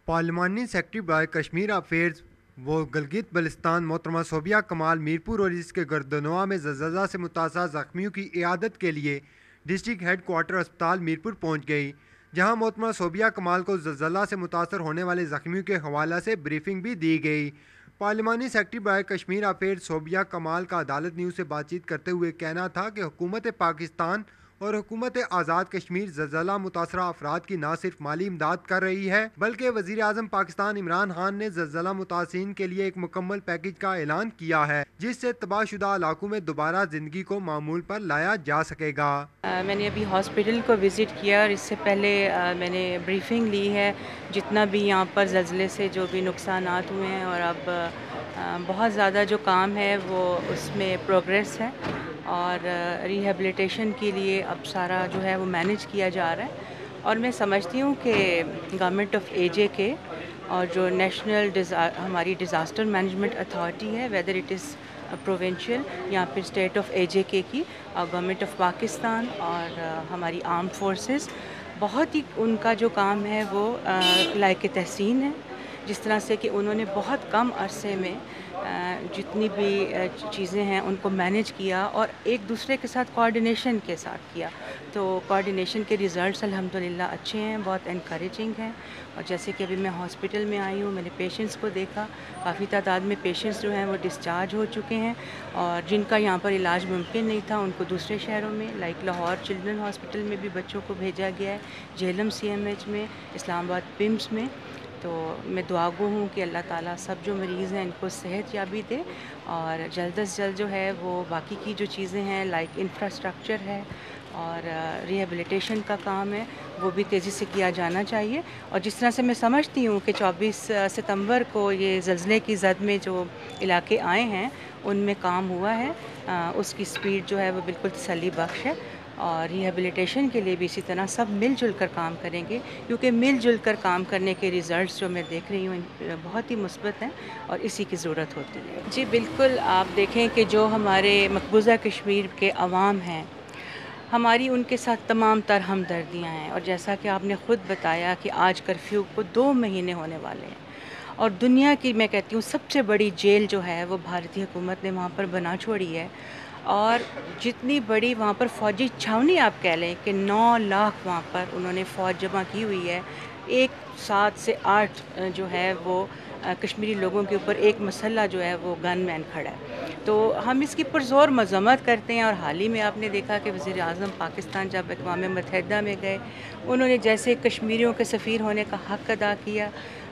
پارلیمانی سیکرٹری برائے کشمیر افیئرز و گلگت بلتستان محترمہ صوبیہ کمال میرپور اور اس کے گردنوا میں زلزلہ سے متاثرہ زخمیوں کی عیادت کے لیے ڈسٹرکٹ ہیڈ کوارٹر اسپتال میرپور پہنچ گئی، جہاں محترمہ صوبیہ کمال کو زلزلہ سے متاثر ہونے والے زخمیوں کے حوالے سے بریفنگ بھی دی گئی۔ پارلیمانی سیکرٹری برائے کشمیر افیئرز صوبیہ کمال کا عدالت نیوز سے بات چیت کرتے ہوئے کہنا تھا کہ حکومت پاکستان اور حکومت آزاد کشمیر زلزلہ متاثرہ افراد کی نہ صرف مالی امداد کر رہی ہے بلکہ وزیر اعظم پاکستان عمران خان نے زلزلہ متاثرین کے لیے ایک مکمل پیکج کا اعلان کیا ہے جس سے تباہ شدہ علاقوں میں دوبارہ زندگی کو معمول پر لایا جا سکے گا۔ میں نے ابھی ہاسپٹل کو وزٹ کیا اور اس سے پہلے میں نے بریفنگ لی ہے جتنا بھی یہاں پر زلزلے سے جو بھی نقصانات ہوئے ہیں، اور اب بہت زیادہ جو کام ہے وہ اس میں پروگریس ہے اور ریہیبلیٹیشن کے لیے اب سارا جو ہے وہ مینیج کیا جا رہا ہے۔ اور میں سمجھتی ہوں کہ گورنمنٹ آف اے جے کے اور جو نیشنل ہماری ڈیزاسٹر مینجمنٹ اتھارٹی ہے، ویدر اٹ از پروونشل یا پھر اسٹیٹ آف اے جے کے کی، گورنمنٹ آف پاکستان اور ہماری آرم فورسز، بہت ہی ان کا جو کام ہے وہ لائق تحسین ہے، جس طرح سے کہ انہوں نے بہت کم عرصے میں جتنی بھی چیزیں ہیں ان کو مینیج کیا اور ایک دوسرے کے ساتھ کوآرڈینیشن کے ساتھ کیا، تو کوآرڈینیشن کے ریزلٹس الحمدللہ اچھے ہیں، بہت انکریجنگ ہیں۔ اور جیسے کہ ابھی میں ہاسپٹل میں آئی ہوں، میں نے پیشنٹس کو دیکھا، کافی تعداد میں پیشنٹس جو ہیں وہ ڈسچارج ہو چکے ہیں، اور جن کا یہاں پر علاج ممکن نہیں تھا ان کو دوسرے شہروں میں لائک لاہور چلڈرن ہاسپٹل میں بھی بچوں کو بھیجا گیا ہے، جہلم سی ایم ایچ میں، اسلام آباد پمس میں۔ تو میں دعا گو ہوں کہ اللہ تعالیٰ سب جو مریض ہیں ان کو صحت یابی دے، اور جلد از جلد جو ہے وہ باقی کی جو چیزیں ہیں لائک انفراسٹرکچر ہے اور ریہیبلیٹیشن کا کام ہے وہ بھی تیزی سے کیا جانا چاہیے۔ اور جس طرح سے میں سمجھتی ہوں کہ 24 ستمبر کو یہ زلزلے کی زد میں جو علاقے آئے ہیں ان میں کام ہوا ہے، اس کی سپیڈ جو ہے وہ بالکل تسلی بخش ہے، اور ریہیبلیٹیشن کے لیے بھی اسی طرح سب مل جل کر کام کریں گے، کیونکہ مل جل کر کام کرنے کے ریزلٹس جو میں دیکھ رہی ہوں بہت ہی مثبت ہیں اور اسی کی ضرورت ہوتی ہے۔ جی بالکل، آپ دیکھیں کہ جو ہمارے مقبوضہ کشمیر کے عوام ہیں، ہماری ان کے ساتھ تمام تر ہمدردیاں ہیں، اور جیسا کہ آپ نے خود بتایا کہ آج کرفیو کو 2 مہینے ہونے والے ہیں، اور دنیا کی میں کہتی ہوں سب سے بڑی جیل جو ہے وہ بھارتی حکومت نے وہاں پر بنا چھوڑی ہے، اور جتنی بڑی وہاں پر فوجی چھاونی آپ کہہ لیں کہ 9 لاکھ وہاں پر انہوں نے فوج جمع کی ہوئی ہے، 7 سے 8 جو ہے وہ کشمیری لوگوں کے اوپر ایک مسلح جو ہے وہ گن مین کھڑا ہے، تو ہم اس کی پرزور مذمت کرتے ہیں۔ اور حال ہی میں آپ نے دیکھا کہ وزیر اعظم پاکستان جب اقوام متحدہ میں گئے، انہوں نے جیسے کشمیریوں کے سفیر ہونے کا حق ادا کیا،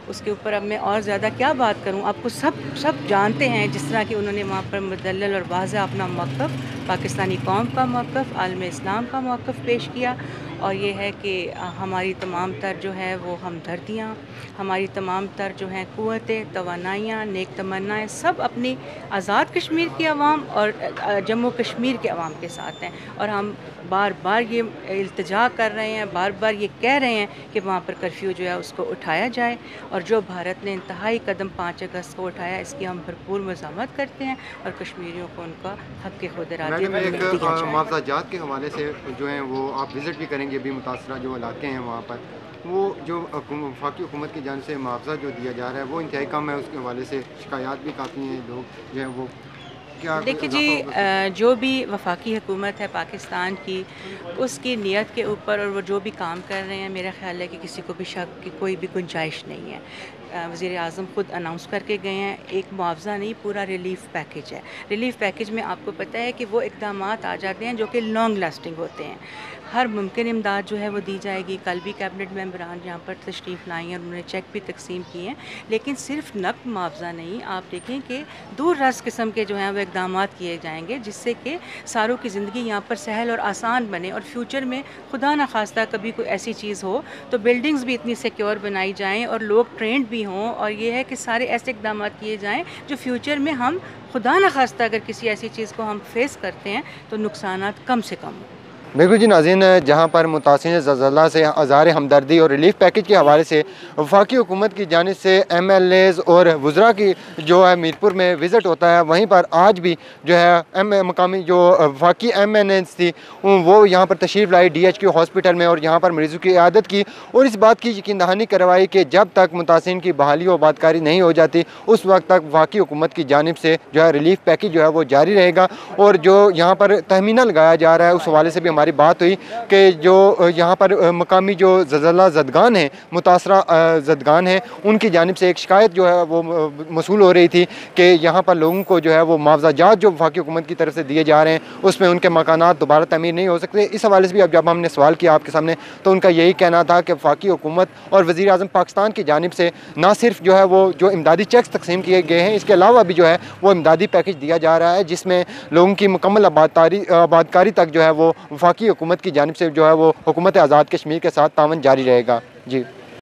اس کے اوپر اب میں اور زیادہ کیا بات کروں، آپ کو سب جانتے ہیں جس طرح کہ انہوں نے وہاں پر مدلل اور واضح اپنا موقف، پاکستانی قوم کا موقف، عالم اسلام کا موقف پیش کیا، اور یہ ہے کہ ہماری تمام تر جو ہے وہ ہمدردیاں، ہماری تمام تر جو ہیں قوتیں، توانائیاں، نیک تمنائیں سب اپنی آزاد کشمیر کی عوام اور جموں کشمیر کے عوام کے ساتھ ہیں، اور ہم بار بار یہ التجا کر رہے ہیں، بار بار یہ کہہ رہے ہیں کہ وہاں پر کرفیو جو ہے اس کو اٹھایا جائے، اور جو بھارت نے انتہائی قدم 5 اگست کو اٹھایا اس کی ہم بھرپور مذمت کرتے ہیں، اور کشمیریوں کو ان کا حق خود ارادی میڈم، ایک دیا جائے۔ معاوضہ جات کے حوالے سے جو ہیں وہ آپ وزٹ بھی کریں گے، ابھی متاثرہ جو علاقے ہیں وہاں پر وہ جو وفاقی حکومت کی جانب سے معاوضہ جو دیا جا رہا ہے وہ انتہائی کم ہے، اس کے حوالے سے شکایات بھی کافی ہیں، لوگ جو ہیں وہ کیا دیکھیے اضافہ جی، ہوگا؟ جو بھی وفاقی حکومت ہے پاکستان کی، اس کی نیت کے اوپر اور وہ جو بھی کام کر رہے ہیں، میرا خیال ہے کہ کسی کو بھی شک کی کوئی بھی گنجائش نہیں ہے۔ وزیر اعظم خود اناؤنس کر کے گئے ہیں، ایک معاوضہ نہیں، پورا ریلیف پیکج ہے۔ ریلیف پیکج میں آپ کو پتہ ہے کہ وہ اقدامات آ جاتے ہیں جو کہ لانگ لاسٹنگ ہوتے ہیں، ہر ممکن امداد جو ہے وہ دی جائے گی۔ کل بھی کیبنٹ ممبران یہاں پر تشریف لائیں ہیں اور انہوں نے چیک بھی تقسیم کیے ہیں، لیکن صرف نقد معاوضہ نہیں، آپ دیکھیں کہ دور رس قسم کے جو ہیں وہ اقدامات کیے جائیں گے جس سے کہ ساروں کی زندگی یہاں پر سہل اور آسان بنے، اور فیوچر میں خدا نخواستہ کبھی کوئی ایسی چیز ہو تو بلڈنگز بھی اتنی سیکیور بنائی جائیں اور لوگ ٹرینڈ بھی ہوں، اور یہ ہے کہ سارے ایسے اقدامات کیے جائیں جو فیوچر میں ہم خدا نخواستہ اگر کسی ایسی چیز کو ہم فیس کرتے ہیں تو نقصانات کم سے کم ہوں۔ بالکل جی ناظرین، جہاں پر متاثرین زلزلہ سے اظہار ہمدردی اور ریلیف پیکج کے حوالے سے وفاقی حکومت کی جانب سے ایم ایل ایز اور وزراء کی جو ہے میرپور میں وزٹ ہوتا ہے، وہیں پر آج بھی جو ہے مقامی جو وفاقی ایم این ایز تھی وہ یہاں پر تشریف لائی ڈی ایچ کیو ہاسپٹل میں، اور یہاں پر مریضوں کی عیادت کی اور اس بات کی یقین دہانی کروائی کہ جب تک متاثرین کی بحالی و آبادکاری نہیں ہو جاتی اس وقت تک وفاقی حکومت کی جانب سے جو ہے ریلیف پیکج جو ہے وہ جاری رہے گا۔ اور جو یہاں پر تخمینہ لگایا جا رہا ہے اس حوالے سے بھی ہماری بات ہوئی کہ جو یہاں پر مقامی جو زلزلہ زدگان ہیں، متاثرہ زدگان ہیں، ان کی جانب سے ایک شکایت جو ہے وہ موصول ہو رہی تھی کہ یہاں پر لوگوں کو جو ہے وہ معاوضہ جات جو وفاقی حکومت کی طرف سے دیے جا رہے ہیں اس میں ان کے مکانات دوبارہ تعمیر نہیں ہو سکتے۔ اس حوالے سے بھی اب جب ہم نے سوال کیا آپ کے سامنے تو ان کا یہی کہنا تھا کہ وفاقی حکومت اور وزیر اعظم پاکستان کی جانب سے نہ صرف جو ہے وہ جو امدادی چیکس تقسیم کیے گئے ہیں، اس کے علاوہ بھی جو ہے وہ امدادی پیکج دیا جا رہا ہے جس میں لوگوں کی مکمل آبادکاری تک جو ہے وہ وفاقی حکومت کی جانب سے جو ہے وہ حکومت آزاد کشمیر کے ساتھ تعاون جاری رہے گا۔ جی